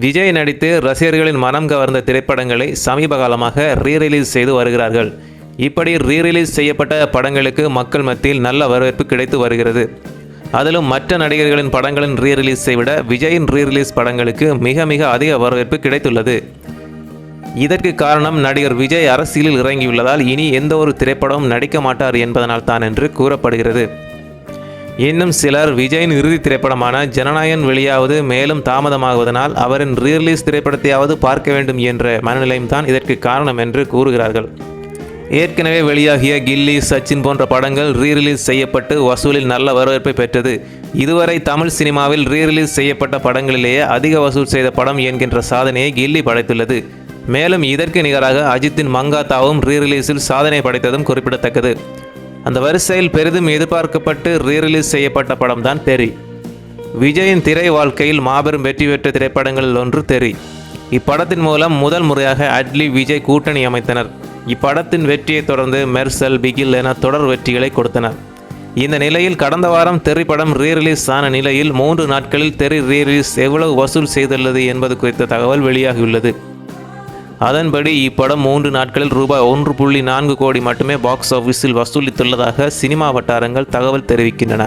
விஜய் நடித்து ரசிகர்களின் மனம் கவர்ந்த திரைப்படங்களை சமீப காலமாக ரீரிலீஸ் செய்து வருகிறார்கள். இப்படி ரீரிலீஸ் செய்யப்பட்ட படங்களுக்கு மக்கள் மத்தியில் நல்ல வரவேற்பு கிடைத்து வருகிறது. அதிலும் மற்ற நடிகர்களின் படங்களின் ரீரிலீஸை விட விஜயின் ரீரிலீஸ் படங்களுக்கு மிக மிக அதிக வரவேற்பு கிடைத்துள்ளது. இதற்கு காரணம் நடிகர் விஜய் அரசியலில் இறங்கியுள்ளதால் இனி எந்த ஒரு திரைப்படமும் நடிக்க மாட்டார் என்பதனால் தான் என்று கூறப்படுகிறது. இன்னும் சிலர் விஜயின் இறுதி திரைப்படமான ஜனநாயகன் வெளியாவது மேலும் தாமதமாகுவதனால் அவரின் ரீரிலீஸ் திரைப்படத்தையாவது பார்க்க வேண்டும் என்ற மனநிலையும் தான் இதற்கு காரணம் என்று கூறுகிறார்கள். ஏற்கனவே வெளியாகிய கில்லி, சச்சின் போன்ற படங்கள் ரீரிலீஸ் செய்யப்பட்டு வசூலில் நல்ல வரவேற்பை பெற்றது. இதுவரை தமிழ் சினிமாவில் ரீரிலீஸ் செய்யப்பட்ட படங்களிலேயே அதிக வசூல் செய்த படம் என்கின்ற சாதனையை கில்லி படைத்துள்ளது. மேலும் இதற்கு நிகராக அஜித்தின் மங்காத்தாவும் ரீரிலீஸில் சாதனை படைத்ததும் குறிப்பிடத்தக்கது. அந்த வரிசையில் பெரிதும் எதிர்பார்க்கப்பட்டு ரீரிலீஸ் செய்யப்பட்ட படம் தான் தெறி. விஜயின் திரை வாழ்க்கையில் மாபெரும் வெற்றி பெற்ற திரைப்படங்களில் ஒன்று தெறி. இப்படத்தின் மூலம் முதல் முறையாக அட்லி, விஜய் கூட்டணி அமைத்தனர். இப்படத்தின் வெற்றியை தொடர்ந்து மெர்சல், பிகில் என தொடர் வெற்றிகளை கொடுத்தனர். இந்த நிலையில் கடந்த வாரம் தெறி படம் ரீரிலீஸ் ஆன நிலையில் 3 நாட்களில் தெறி ரீரிலீஸ் எவ்வளவு வசூல் செய்துள்ளது என்பது குறித்த தகவல் வெளியாகியுள்ளது. அதன்படி இப்படம் 3 நாட்களில் ரூபாய் 1.4 கோடி மட்டுமே பாக்ஸ் ஆஃபீஸில் வசூலித்துள்ளதாக சினிமா வட்டாரங்கள் தகவல் தெரிவிக்கின்றன.